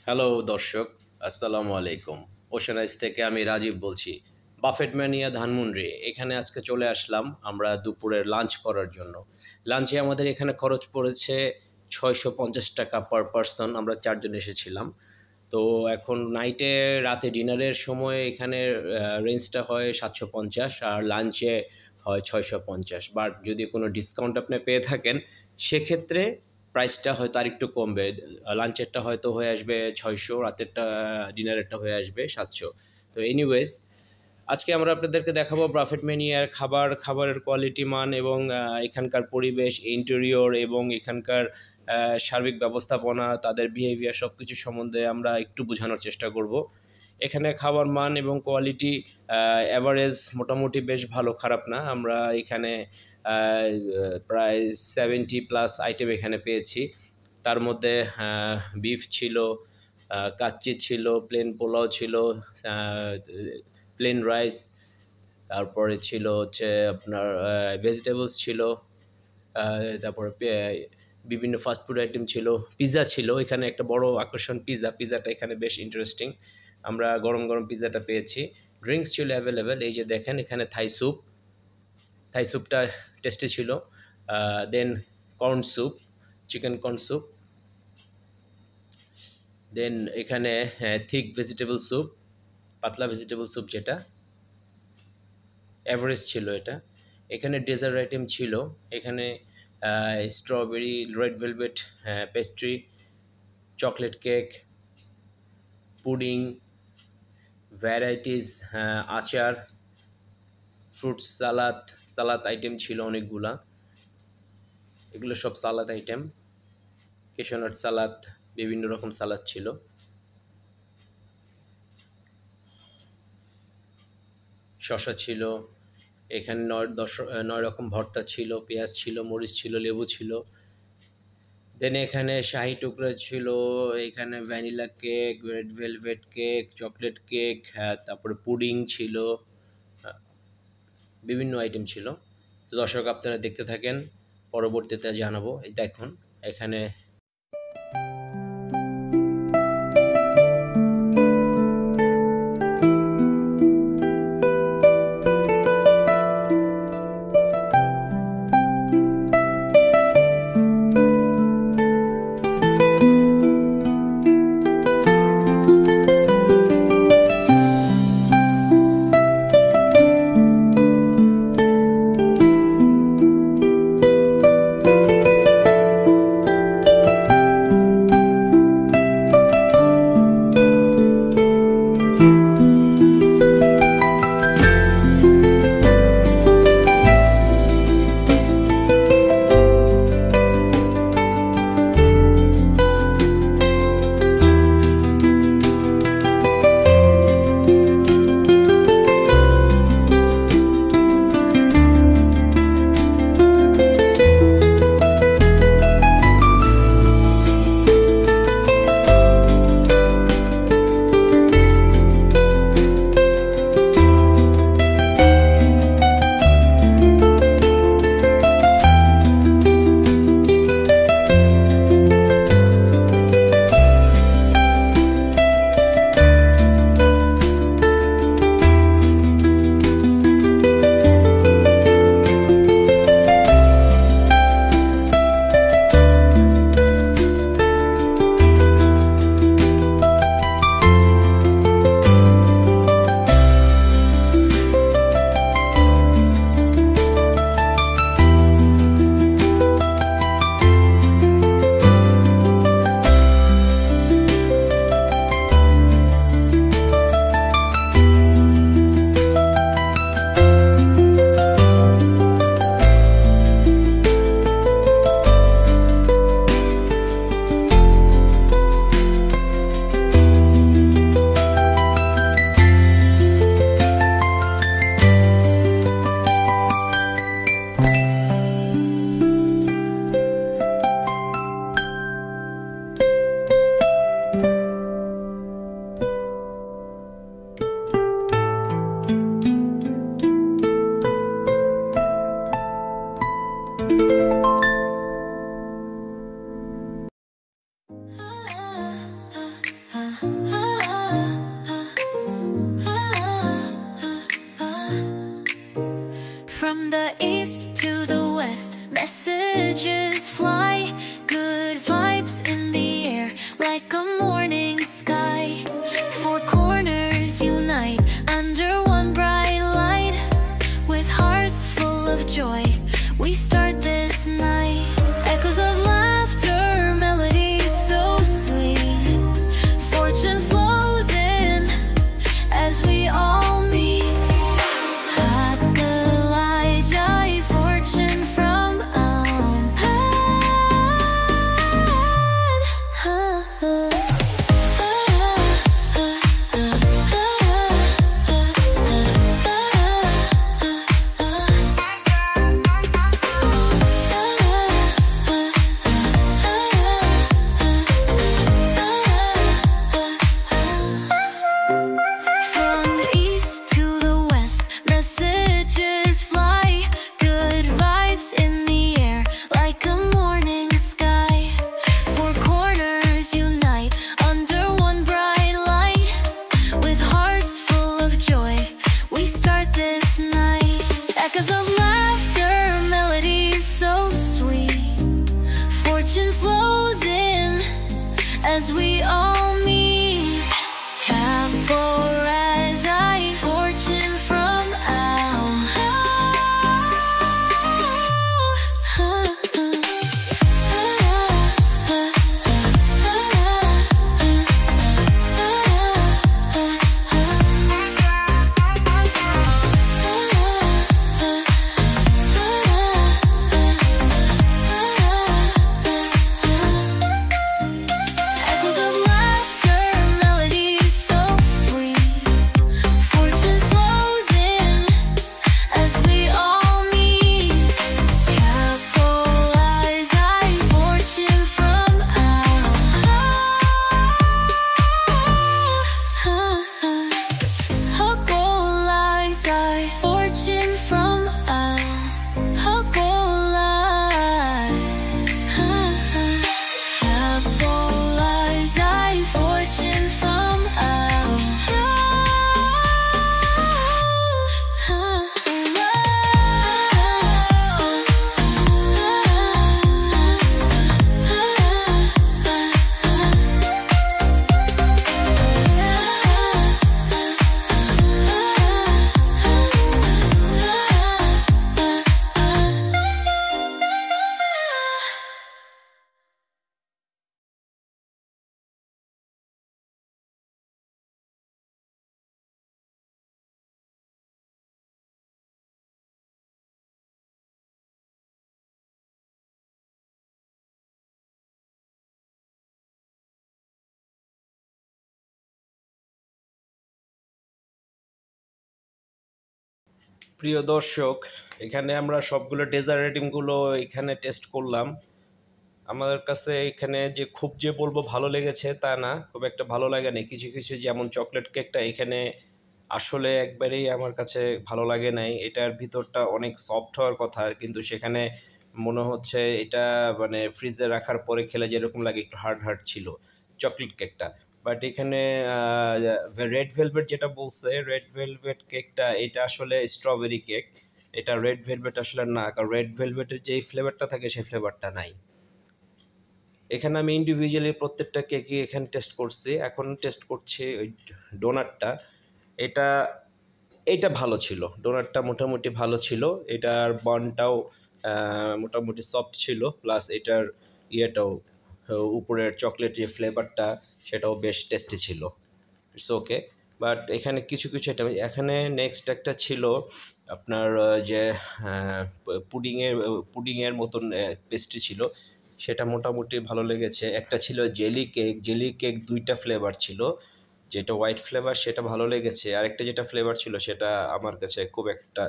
Hello দর্শক, আসসালামু আলাইকুম। ওশানাইজ থেকে আমি রাজীব বলছি। বাফেট ম্যানিয়া ধানমন্ডি এখানে আজকে চলে আসলাম আমরা দুপুরের লাঞ্চ করার জন্য। লাঞ্চে আমাদের এখানে খরচ পড়েছে ৳৬৫০ পার পারসন। আমরা ৪ জন এসেছিলাম। তো এখন রাতে ডিনারের সময় এখানে রেঞ্জটা হয় ৭৫০ আর লাঞ্চে হয় ৬৫০। বাট যদি কোনো ডিসকাউন্ট আপনি পেয়ে থাকেন সেক্ষেত্রে প্রাইসটা হয়তো আরেকটু কমবে। লাঞ্চেরটা হয়তো হয়ে আসবে ৬০০, রাতেরটা ডিনারেরটা হয়ে আসবে ৭০০। তো এনিওয়েজ আজকে আমরা আপনাদেরকে দেখাবো বাফেট ম্যানিয়ার খাবারের কোয়ালিটি মান এবং এখানকার পরিবেশ, ইন্টেরিয়র এবং এখানকার সার্বিক ব্যবস্থাপনা, তাদের বিহেভিয়ার সবকিছু সম্বন্ধে আমরা একটু বোঝানোর চেষ্টা করব। এখানে খাবার মান এবং কোয়ালিটি অ্যাভারেজ, মোটামুটি বেশ ভালো, খারাপ না। আমরা এখানে প্রায় 70+ আইটেম এখানে পেয়েছি। তার মধ্যে বিফ ছিল, কাচ্চি ছিল, প্লেন পোলাও ছিল, প্লেন রাইস, তারপরে ছিল হচ্ছে আপনার ভেজিটেবলস ছিল, তারপরে বিভিন্ন ফাস্টফুড আইটেম ছিল, পিৎজা ছিল। এখানে একটা বড় আকর্ষণ পিৎজাটা এখানে বেশ ইন্টারেস্টিং। আমরা গরম গরম পিৎজাটা পেয়েছি। ড্রিঙ্কস ছিল অ্যাভেলেবেল। এই যে দেখেন এখানে থাই স্যুপটা টেস্টি ছিল। Then corn soup, chicken corn soup. Then এখানে থিক ভেজিটেবল স্যুপ, পাতলা ভেজিটেবল স্যুপ, যেটা এভারেজ ছিল এটা। এখানে ডেজার্ট আইটেম ছিল। এখানে strawberry, red velvet pastry, chocolate cake, pudding, varieties, আচার, ফ্রুট সালাদ আইটেম ছিল অনেকগুলা। এগুলো সব সালাদ আইটেম। কেশনাট সালাদ, বিভিন্ন রকম সালাদ ছিল। শসা ছিল। এখানে 9 রকম ভর্তা ছিল, পেঁয়াজ ছিল, মরিচ ছিল, লেবু ছিল। দেন এখানে শাহি টুকরা ছিল, এখানে vanilla cake, red velvet cake, chocolate cake, তারপরে পুডিং ছিল, বিভিন্ন আইটেম ছিল। তো দর্শক আপনারা দেখতে থাকেন, পরবর্তীতে জানাবো। এই দেখুন এখানে the east to the west, messages fly, good vibes in the air like a morning sky. Four corners unite under one bright light, with hearts full of joy we start this night. Echoes of laughter, melodies so sweet, fortune flows in as we all meet. Fortune from the east to the west, messages fly, good vibes in the air like a morning sky. Four corners unite under one bright light, with hearts full of joy we start this night. Echoes of laughter, melodies so sweet, fortune flows in as we all meet. Caporazzi, fortune from echoes of laughter, melodies so sweet, fortune flows in as we all meet. Caporazzi, fortune from Caporazzi, fortune from Caporazzi, fortune from প্রিয় দর্শক, এখানে আমরা সবগুলো dessert আইটেমগুলো এখানে test করলাম। আমাদের কাছে এখানে যে খুব যে বলবো ভালো লেগেছে তা না, খুব একটা ভালো লাগেনি। কিছু কিছু যেমন চকলেট কেকটা এখানে আসলে একবারেই আমার কাছে ভালো লাগে নাই। এটার ভিতরটা অনেক সফট হওয়ার কথা, কিন্তু সেখানে মনে হচ্ছে এটা মানে ফ্রিজে রাখার পরে খেলে যেরকম লাগে একটু হার্ড হার্ড ছিল চকলেট কেকটা। বাট এখানে রেড ভেলভেট যেটা বলছে, রেড ভেলভেট কেকটা এটা আসলে স্ট্রবেরি কেক, এটা রেড ভেলভেট আসলে না, কারণ রেড ভেলভেটের যেই ফ্লেভারটা থাকে সেই ফ্লেভারটা নাই। এখানে আমি ইন্ডিভিজুয়ালি প্রত্যেকটা কেকই এখানে টেস্ট করছি। এখন টেস্ট করছি ওই ডোনাটটা। এটা ভালো ছিল, ডোনাটটা মোটামুটি ভালো ছিল। এটার বনটাও মোটামুটি সফট ছিল, প্লাস এটার ইয়েটাও উপরের চকলেট যে ফ্লেভারটা সেটাও বেশ টেস্টি ছিল। It's okay. বাট এখানে কিছু কিছু এটা এখানে নেক্সট একটা ছিল আপনার যে পুডিংয়ের মতন পেস্ট্রি ছিল, সেটা মোটামুটি ভালো লেগেছে। একটা ছিল জেলি কেক, দুইটা ফ্লেভার ছিল, যেটা হোয়াইট ফ্লেভার সেটা ভালো লেগেছে, আরেকটা যেটা ফ্লেভার ছিল সেটা আমার কাছে খুব একটা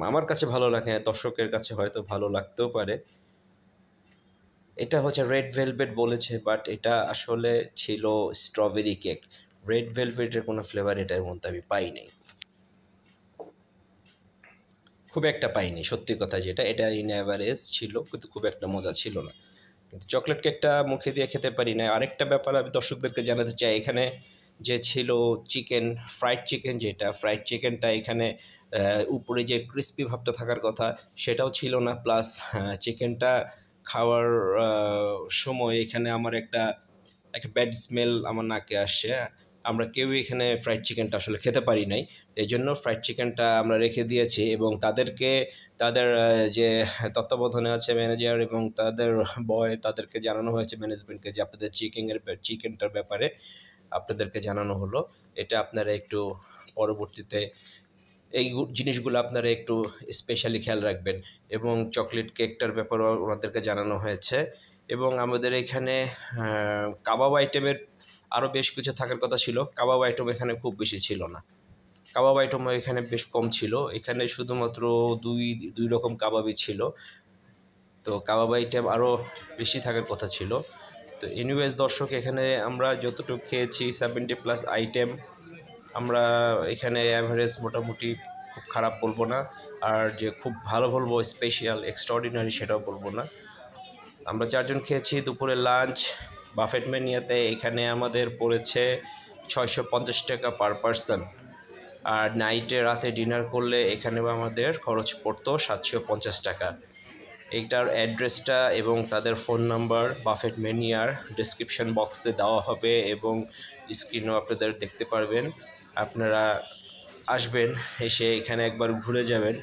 আমার কাছে ভালো লাগে, দর্শকের কাছে হয়তো ভালো লাগতেও পারে। এটা হচ্ছে রেড ভেলভেট বলেছে, বাট এটা আসলে ছিল স্ট্রবেরি কেক। রেড ভেলভেটের কোনো ফ্লেভার এটার মধ্যে আমি পাইনি, খুব একটা পাইনি সত্যি কথা যেটা। এটা ইন অ্যাভারেজ ছিল, কিন্তু খুব একটা মজা ছিল না। কিন্তু চকলেট কেকটা মুখে দিয়ে খেতে পারি না। আরেকটা ব্যাপার আমি দর্শকদেরকে জানাতে চাই, এখানে যে ছিল চিকেন, ফ্রাইড চিকেন, যেটা ফ্রাইড চিকেনটা এখানে উপরে যে ক্রিস্পি ভাবটা থাকার কথা সেটাও ছিল না, প্লাস চিকেনটা খাওয়ার সময় এখানে আমার একটা ব্যাড স্মেল আমার নাকে আসছে। আমরা কেউই এখানে ফ্রাইড চিকেনটা আসলে খেতে পারি নাই, এই জন্য ফ্রাইড চিকেনটা আমরা রেখে দিয়েছি এবং তাদেরকে তাদের যে তত্ত্বাবধানে আছে ম্যানেজার এবং তাদের বয়, তাদেরকে জানানো হয়েছে ম্যানেজমেন্টকে যে আপনাদের চিকেনটার ব্যাপারে আপনাদেরকে জানানো হলো। এটা আপনারা একটু পরবর্তীতে এই জিনিসগুলো আপনারা একটু স্পেশালি খেয়াল রাখবেন। এবং চকলেট কেকটার ব্যাপারেও ওনাদেরকে জানানো হয়েছে। এবং আমাদের এখানে কাবাব আইটেমের আরও বেশ কিছু থাকার কথা ছিল, কাবাব আইটেম এখানে খুব বেশি ছিল না, কাবাব আইটেম এখানে বেশ কম ছিল, এখানে শুধুমাত্র দুই রকম কাবাবই ছিল। তো কাবাব আইটেম আরও বেশি থাকার কথা ছিল। তো এনিওয়েজ দর্শক, এখানে আমরা যতটুকু খেয়েছি 70+ আইটেম, আমরা এখানে অ্যাভারেজ মোটামুটি খুব খারাপ বলবো না, আর যে খুব ভালো বলবো স্পেশাল এক্সট্রাঅর্ডিনারি সেটাও বলবো না। আমরা 4 জন খেয়েছি দুপুরে লাঞ্চ বাফেট মেনিয়াতে। এখানে আমাদের পড়েছে 650 টাকা পার পারসন, আর রাতে ডিনার করলে এখানে আমাদের খরচ পড়তো 750 টাকা। এইটার অ্যাড্রেসটা এবং তাদের ফোন নাম্বার বাফেট মেনিয়ার ডেসক্রিপশন বক্সে দেওয়া হবে এবং স্ক্রিনেও আপনাদের দেখতে পারবেন। আপনারা আসবেন, এসে এখানে একবার ঘুরে যাবেন,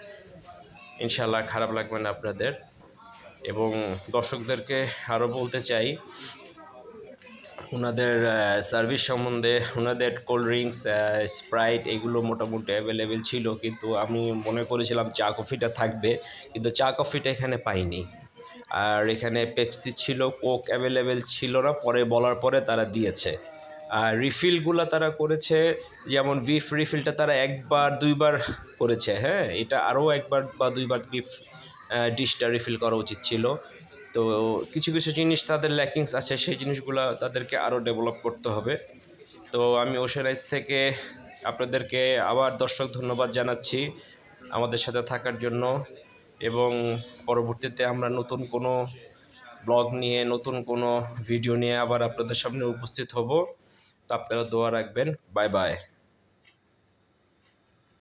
ইনশাল্লাহ খারাপ লাগবে না আপনাদের। এবং দর্শকদেরকে আরও বলতে চাই ওনাদের সার্ভিস সম্বন্ধে, ওনাদের কোল্ড ড্রিঙ্কস, স্প্রাইট এগুলো মোটামুটি অ্যাভেলেবেল ছিল, কিন্তু আমি মনে করেছিলাম চা কফিটা থাকবে, কিন্তু চা কফিটা এখানে পাইনি। আর এখানে পেপসি ছিল, কোক অ্যাভেলেবেল ছিল না, পরে বলার পরে তারা দিয়েছে। আর রিফিলগুলো তারা করেছে, যেমন বিফ রিফিলটা তারা 1-2বার করেছে, হ্যাঁ, এটা আরও 1 বা 2বার বিফ ডিশটা রিফিল করা উচিত ছিল। তো কিছু জিনিস তাদের ল্যাকিংস আছে, সেই জিনিসগুলো তাদেরকে আরও ডেভেলপ করতে হবে। তো আমি ওশেন রাইস থেকে আপনাদেরকে আবার দর্শক ধন্যবাদ জানাচ্ছি আমাদের সাথে থাকার জন্য, এবং পরবর্তীতে আমরা নতুন কোনো ব্লগ নিয়ে, নতুন কোনো ভিডিও নিয়ে আবার আপনাদের সামনে উপস্থিত হব। তো আপনারা দোয়া রাখবেন। Bye bye.